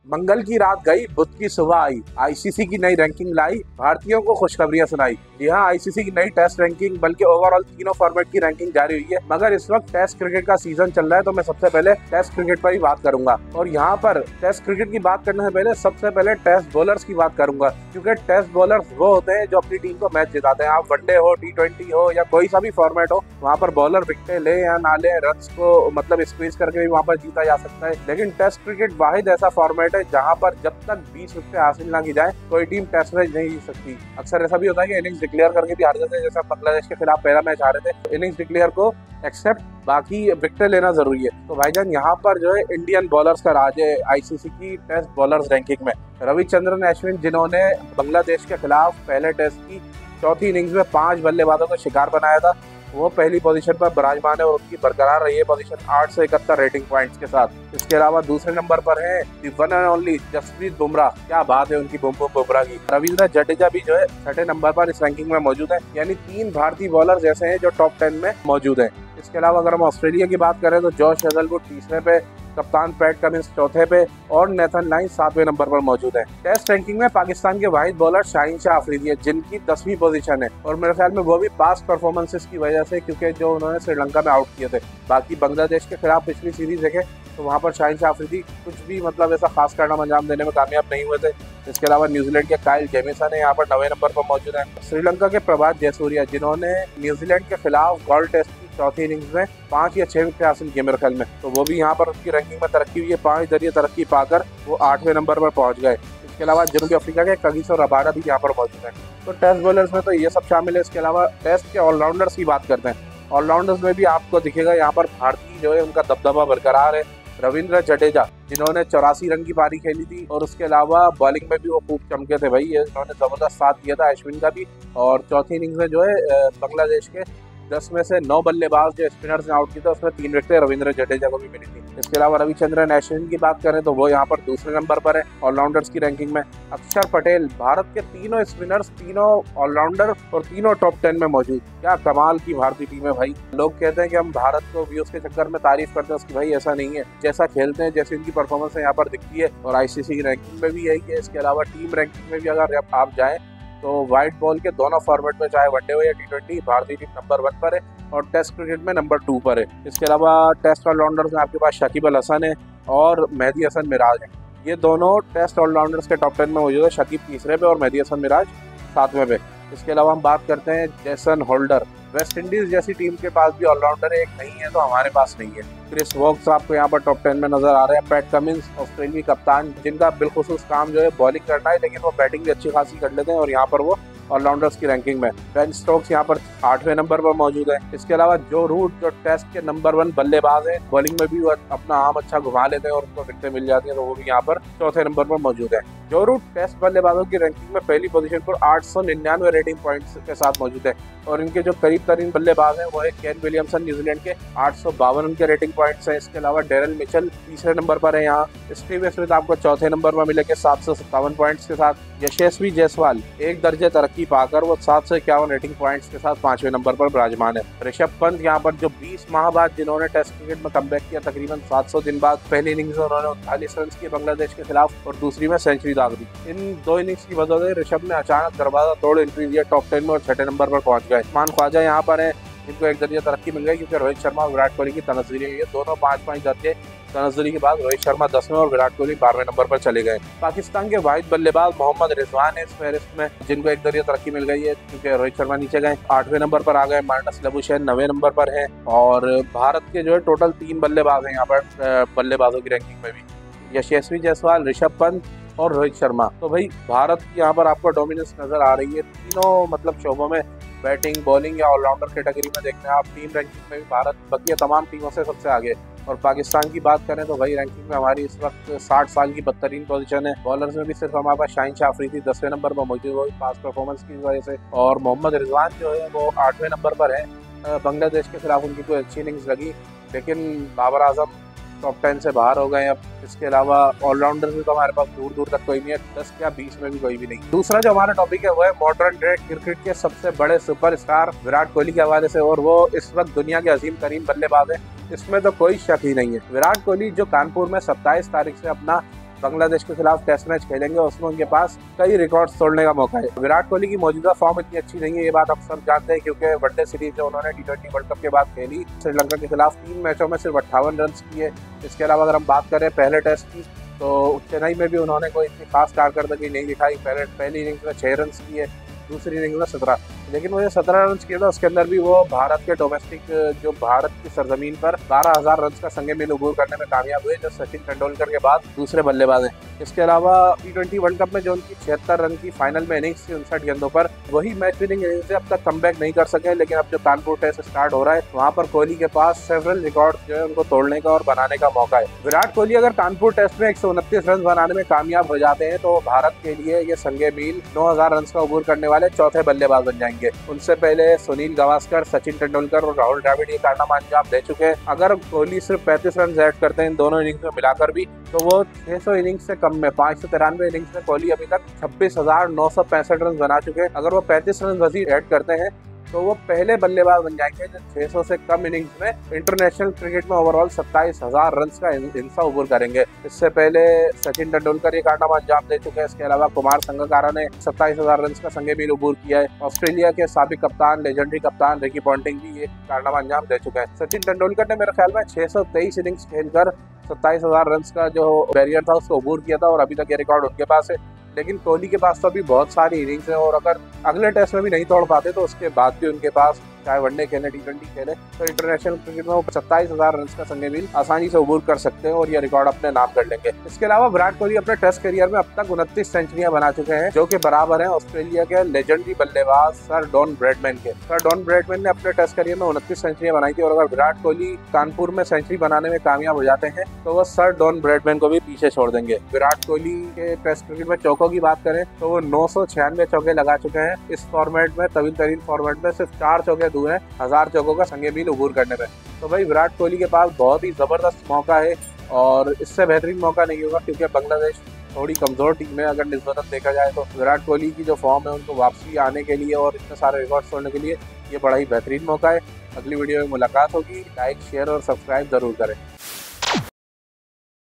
मंगल की रात गई, बुध की सुबह आई, आईसीसी की नई रैंकिंग लाई, भारतीयों को खुशखबरियां सुनाई। जी हाँ, आईसीसी की नई टेस्ट रैंकिंग बल्कि ओवरऑल तीनों फॉर्मेट की रैंकिंग जारी हुई है। मगर इस वक्त टेस्ट क्रिकेट का सीजन चल रहा है, तो मैं सबसे पहले टेस्ट क्रिकेट पर ही बात करूंगा। और यहाँ पर टेस्ट क्रिकेट की बात करने से पहले सबसे पहले टेस्ट बॉलर्स की बात करूंगा, क्योंकि टेस्ट बॉलर्स वो होते हैं जो अपनी टीम को मैच जिताते हैं। आप वनडे हो, T20 हो या कोई सा भी फॉर्मेट हो, वहाँ पर बॉलर विकेटें ले या ना ले, रन्स को मतलब स्क्वीज करके भी वहाँ पर जीता जा सकता है। लेकिन टेस्ट क्रिकेट वाहिद ऐसा फॉर्मेट है जहाँ पर जब तक 20 विकेट हासिल ना की जाए कोई टीम टेस्ट मैच नहीं जीत सकती। अक्सर ऐसा भी होता है कि इनिंग्स डिक्लेयर करके भी हार जाते हैं, जैसे बांग्लादेश के खिलाफ पहला मैच हारे थे, तो इनिंग्स डिक्लेयर को एक्सेप्ट बाकी विकेट लेना जरूरी है। तो भाईजान यहाँ पर जो है इंडियन बॉलर्स का राज है आईसीसी की टेस्ट बॉलर्स रैंकिंग में। रविचंद्रन अश्विन, जिन्होंने बांग्लादेश के खिलाफ पहले टेस्ट की चौथी इनिंग्स में 5 बल्लेबाजों का शिकार बनाया था, वो पहली पोजीशन पर विराजमान है और उनकी बरकरार रही है पोजीशन 8 से 71 रेटिंग पॉइंट्स के साथ। इसके अलावा दूसरे नंबर पर है the one and only Jasprit Bumrah. क्या बात है उनकी बुमराह की। रविंद्र जडेजा भी जो है 6ठे नंबर पर इस रैंकिंग में मौजूद है, यानी 3 भारतीय बॉलर ऐसे हैं जो टॉप 10 में मौजूद हैं। इसके अलावा अगर हम ऑस्ट्रेलिया की बात करें तो जॉश हेजलवुड तीसरे पे, कप्तान पैट कमिंस चौथे पे और नेथन लाइन 7वें नंबर पर मौजूद है। टेस्ट रैंकिंग में पाकिस्तान के वाहिद बॉलर शाहीन शाह अफरीदी है, जिनकी 10वीं पोजीशन है और मेरे ख्याल में वो भी पास्ट परफॉर्मेंसेस की वजह से, क्योंकि जो उन्होंने श्रीलंका में आउट किए थे। बाकी बांग्लादेश के खिलाफ पिछली सीरीज देखे तो वहाँ पर शाहीन शाह अफरीदी कुछ भी मतलब ऐसा खास कारनामा अंजाम देने में कामयाब नहीं हुए थे। इसके अलावा न्यूजीलैंड के काइल जेमिसन है यहाँ पर 9वें नंबर पर मौजूद है। श्रीलंका के प्रभात जयसूर्या, जिन्होंने न्यूजीलैंड के खिलाफ वर्ल्ड टेस्ट की चौथी इनिंग्स में 5 या 6 विकेट हासिल किए मेरे ख्याल में, तो वो भी यहाँ पर उनकी रैंकिंग में तरक्की हुई है। 5 जरिए तरक्की पाकर वो 8वें नंबर पर पहुंच गए। इसके अलावा जनूबी अफ्रीका के कगिसो रबाडा भी यहाँ पर मौजूद है। तो टेस्ट बॉलर्स में तो ये सब शामिल है। इसके अलावा टेस्ट के ऑलराउंडर्स की बात करते हैं। ऑलराउंडर्स में भी आपको दिखेगा यहाँ पर भारतीय जो है उनका दबदबा बरकरार है। रविंद्र जडेजा, जिन्होंने 84 रन की पारी खेली थी और उसके अलावा बॉलिंग में भी वो खूब चमके थे भाई, उन्होंने जबरदस्त साथ दिया था अश्विन का भी। और चौथी इनिंग्स में जो है बांग्लादेश के 10 में से 9 बल्लेबाज जो स्पिनर्स ने आउट किए थे, उसमें 3 विकेटें रविंद्र जडेजा को भी मिली थी। इसके अलावा रविचंद्रन अश्विन की बात करें तो वो यहाँ पर दूसरे नंबर पर है ऑलराउंडर्स की रैंकिंग में। अक्षर पटेल, भारत के तीनों स्पिनर्स, तीनों ऑलराउंडर और तीनों टॉप 10 में मौजूद। क्या कमाल की भारतीय टीम है भाई। लोग कहते हैं कि हम भारत को व्यूज के चक्कर में तारीफ करते हैं, उसकी भाई ऐसा नहीं है। जैसा खेलते हैं, जैसी इनकी परफॉर्मेंस यहाँ पर दिखती है और आईसीसी की रैंकिंग में भी यही है। इसके अलावा टीम रैंकिंग में भी अगर आप जाएं तो व्हाइट बॉल के दोनों फॉर्मेट में, चाहे वनडे हो या T20, भारतीय टीम नंबर 1 पर है और टेस्ट क्रिकेट में नंबर 2 पर है। इसके अलावा टेस्ट ऑलराउंडर्स में आपके पास शकीब अल हसन है और मेहदी हसन मिराज है। ये दोनों टेस्ट ऑलराउंडर्स के टॉप 10 में मौजूद है। शकीब तीसरे पे और मेहदी हसन मिराज 7वें पे। इसके अलावा हम बात करते हैं जेसन होल्डर। वेस्ट इंडीज जैसी टीम के पास भी ऑलराउंडर एक नहीं है, तो हमारे पास नहीं है। क्रिस वोक्स आपको यहाँ पर टॉप 10 में नजर आ रहे हैं। पैट कमिंस, ऑस्ट्रेलियाई कप्तान, जिनका बिलखुसूस काम जो है बॉलिंग करना है, लेकिन वो बैटिंग भी अच्छी खासी कर लेते हैं और यहाँ पर वो ऑलराउंडर्स की रैंकिंग में। बेन स्टोक्स यहाँ पर 8वें नंबर पर मौजूद है। इसके अलावा जो रूट, जो टेस्ट के नंबर 1 बल्लेबाज है, बॉलिंग में भी वो अपना आम अच्छा घुमा लेते हैं और उनको विकेटें मिल जाती हैं, तो वो भी यहाँ पर 4थे नंबर पर मौजूद है। जो रूट टेस्ट बल्लेबाजों की रैंकिंग में पहली पोजीशन पर 899 रेटिंग पॉइंट्स के साथ मौजूद है और इनके जो करीब तरीन बल्लेबाज हैं वो है केन विलियमसन न्यूजीलैंड के, 852 उनके रेटिंग पॉइंट्स हैं। इसके अलावा डेरल मिचेल तीसरे नंबर पर है यहाँ। स्टीव स्मिथ आपको 4थे नंबर पर मिलेंगे 757 पॉइंट्स के साथ। यशस्वी जायसवाल एक दर्जे तरक्की पाकर वो 751 रेटिंग पॉइंट्स के साथ 5वें नंबर पर विराजमान है। ऋषभ पंत यहाँ पर जो 20 माह बाद जिन्होंने टेस्ट क्रिकेट में कमबैक किया, तकरीबन 700 दिन बाद, पहली इनिंग्स में उन्होंने 39 रन किए बांग्लादेश के खिलाफ और दूसरी में सेंचुरी दाग दी। इन 2 इनिंग्स की वजह से ऋषभ ने अचानक दरवाजा तोड़ एंट्री दिया टॉप 10 में और 6ठे नंबर पर पहुंच गए। उस्मान ख्वाजा यहाँ पर है, जिनको एक दर्जे तरक्की मिल गई क्योंकि रोहित शर्मा और विराट कोहली की तनस्सुरी है। दोनों 5-5 दर्जे तनस्सुरी के बाद रोहित शर्मा 10वें और विराट कोहली 12वें नंबर पर चले गए। पाकिस्तान के वाहिद बल्लेबाज मोहम्मद रिजवान है इस फहरिस्त में, जिनको एक दर्जे तरक्की मिल गई है क्योंकि रोहित शर्मा नीचे गए, 8वें नंबर पर आ गए। मार्नस लबुशेन 9वें नंबर पर है और भारत के जो है टोटल 3 बल्लेबाज हैं यहाँ पर बल्लेबाजों की रैंकिंग में भी, यशस्वी जायसवाल, ऋषभ पंत और रोहित शर्मा। तो भाई भारत की यहाँ पर आपको डोमिनेंस नजर आ रही है तीनों मतलब शोबों में, बैटिंग, बॉलिंग या ऑलराउंडर कैटेगरी में देखते हैं आप। टीम रैंकिंग में भी भारत बाकी तमाम टीमों से सबसे आगे। और पाकिस्तान की बात करें तो भाई रैंकिंग में हमारी इस वक्त 60 साल की बदतरीन पोजीशन है। बॉलर्स में भी सिर्फ हमारे पास शाहीन शाह अफरीदी 10वें नंबर पर मौजूद है पास परफॉर्मेंस की वजह से, और मोहम्मद रिजवान जो है वो 8वें नंबर पर है। बांग्लादेश के खिलाफ उनकी कोई अच्छी इनिंग्स लगी, लेकिन बाबर आजम टॉप 10 से बाहर हो गए अब। इसके अलावा ऑलराउंडर भी तो हमारे पास दूर दूर तक कोई नहीं है, 10 या 20 में भी कोई भी नहीं। दूसरा जो हमारा टॉपिक है वो है मॉडर्न डे क्रिकेट के सबसे बड़े सुपरस्टार विराट कोहली के हवाले से, और वो इस वक्त दुनिया के अजीम तरीन बल्लेबाज है, इसमें तो कोई शक ही नहीं है। विराट कोहली जो कानपुर में 27 तारीख से अपना बांग्लादेश के खिलाफ टेस्ट मैच खेलेंगे, उसमें उनके पास कई रिकॉर्ड्स तोड़ने का मौका है। विराट कोहली की मौजूदा फॉर्म इतनी अच्छी नहीं है, ये बात आप सब जानते हैं, क्योंकि वनडे सीरीज जो उन्होंने T20 वर्ल्ड कप के बाद खेली, श्रीलंका के खिलाफ 3 मैचों में सिर्फ 58 रन किए। इसके अलावा अगर हम बात करें पहले टेस्ट की, तो चेन्नई में भी उन्होंने कोई इतनी खास कारकर्दगी नहीं दिखाई। पहली इनिंग्स में 6 रन किए, दूसरी इनिंग्स में 17, लेकिन वो जो 17 रन किए थे उसके अंदर भी वो भारत के डोमेस्टिक, जो भारत की सरजमीन पर 12,000 रन का संगे मिल अबूर करने में कामयाब हुए, जो सचिन तेंदुलकर के बाद दूसरे बल्लेबाज हैं। इसके अलावा T20 वर्ल्ड कप में जो उनकी 76 रन की फाइनल में इनिंग्स थी 59 गेंदों पर, वही मैच विनिंग इनिंग्स से अब तक कमबैक नहीं कर सके। लेकिन अब जो कानपुर टेस्ट स्टार्ट हो रहा है, वहाँ पर कोहली के पास सेवरल रिकॉर्ड जो है उनको तोड़ने का और बनाने का मौका है। विराट कोहली अगर कानपुर टेस्ट में 129 रन बनाने में कामयाब हो जाते हैं तो भारत के लिए ये संगे मील 9,000 रन का अबूर करने वाले चौथे बल्लेबाज बन जाएंगे। उनसे पहले सुनील गावस्कर, सचिन तेंदुलकर और राहुल द्रविड़ ये कारनामा अंजाम दे चुके हैं। अगर कोहली सिर्फ 35 रन ऐड करते हैं इन दोनों इनिंग्स में मिलाकर भी, तो वो 600 इनिंग्स से कम में 593 इनिंग्स में कोहली अभी तक 26,965 रन बना चुके हैं। अगर वो 35 रन मजीद ऐड करते हैं तो वो पहले बल्लेबाज बन जाएंगे जो 600 से कम इनिंग्स में इंटरनेशनल क्रिकेट में ओवरऑल 27,000 रन का हिस्सा अबूर करेंगे। इससे पहले सचिन तेंदुलकर ये कारनामा अंजाम दे चुके हैं। इसके अलावा कुमार संगकारा ने 27,000 रन का संगे मील अबूर किया है। ऑस्ट्रेलिया के साबिक कप्तान, लेजेंडरी कप्तान रिकी पॉन्टिंग भी ये कारनामा अंजाम दे चुके हैं। सचिन तेंदुलकर ने मेरे ख्याल में 623 इनिंग्स खेलकर 27,000 रन का जो बैरियर था उसको अबूर किया था और अभी तक ये रिकॉर्ड उनके पास है। लेकिन कोहली के पास तो अभी बहुत सारी इनिंग्स हैं और अगर अगले टेस्ट में भी नहीं तोड़ पाते तो उसके बाद भी उनके पास, चाहे वनडे खेले T20 खेले, तो इंटरनेशनल क्रिकेट में वो 27,000 रन का संगे मील आसानी से अबूर कर सकते हैं और ये रिकॉर्ड अपने नाम कर लेंगे। इसके अलावा विराट कोहली अपने टेस्ट करियर में अब तक 29 सेंचुरियां बना चुके हैं, जो कि बराबर हैं ऑस्ट्रेलिया के लेजेंडरी बल्लेबाज सर डॉन ब्रैडमैन के। सर डॉन ब्रैडमैन ने अपने टेस्ट करियर में 29 सेंचुरियां बनाई थी और अगर विराट कोहली कानपुर में सेंचुरी बनाने में कामयाब हो जाते हैं तो वो सर डॉन ब्रैडमैन को भी पीछे छोड़ देंगे। विराट कोहली के टेस्ट क्रिकेट में चौकों की बात करें तो वो 996 चौके लगा चुके हैं। इस फॉर्मेट में, तवील तरीन फॉर्मेट में, सिर्फ 4 चौके दूर हैं 1000 चौकों का संगे मील अबूर करने में। तो भाई विराट कोहली के पास बहुत ही जबरदस्त मौका है और इससे बेहतरीन मौका नहीं होगा, क्योंकि बांग्लादेश थोड़ी कमजोर टीम है अगर निस्बतन देखा जाए तो। विराट कोहली की जो फॉर्म है उनको वापसी आने के लिए और इतने सारे रिकॉर्ड तोड़ने के लिए ये बड़ा ही बेहतरीन मौका है। अगली वीडियो में मुलाकात होगी। लाइक, शेयर और सब्सक्राइब जरूर करें।